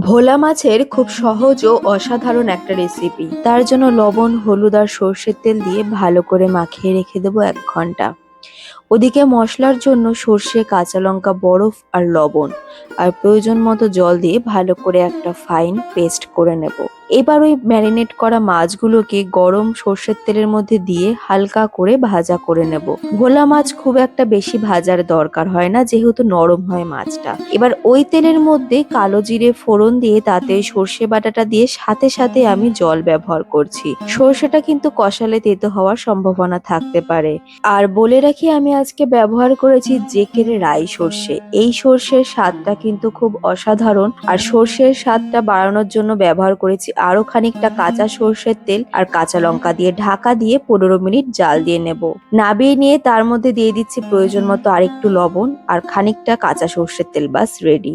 ভোলা মাছের খুব সহজ ও অসাধারণ একটা রেসিপি। তার জন্য লবণ, হলুদ আর সর্ষের তেল দিয়ে ভালো করে মাখিয়ে রেখে দেবো 1 ঘন্টা। ওদিকে মশলার জন্য সর্ষে, কাঁচা লঙ্কা, বরফ আর লবণ আর প্রয়োজন মতো জল দিয়ে ভালো করে একটা ফাইন পেস্ট করে নেব। এবার ওই ম্যারিনেট করা মাছগুলোকে গরম সর্ষের তেলের মধ্যে দিয়ে হালকা করে ভাজা করে নেব। ভোলা মাছ খুব একটা বেশি ভাজার দরকার হয় না, যেহেতু নরম হয় মাছটা। এবার ওই তেলের মধ্যে কালো জিরে ফোড়ন দিয়ে তাতে সর্ষে বাটাটা দিয়ে সাথে সাথে আমি জল ব্যবহার করছি। সর্ষেটা কিন্তু কষালে তেতো হওয়ার সম্ভাবনা থাকতে পারে। আর বলে রাখি, আমি আজকে ব্যবহার করেছি জেকের রাই সর্ষে। এই সর্ষের স্বাদটা কিন্তু খুব অসাধারণ। আর সর্ষের স্বাদটা বাড়ানোর জন্য ব্যবহার করেছি আরো খানিকটা কাঁচা সর্ষের তেল আর কাঁচা লঙ্কা দিয়ে ঢাকা দিয়ে 15 মিনিট জাল দিয়ে নেব। নাবিয়ে নিয়ে তার মধ্যে দিয়ে দিচ্ছি প্রয়োজন মতো আরেকটু লবণ আর খানিকটা কাঁচা সর্ষের তেল। বাস রেডি।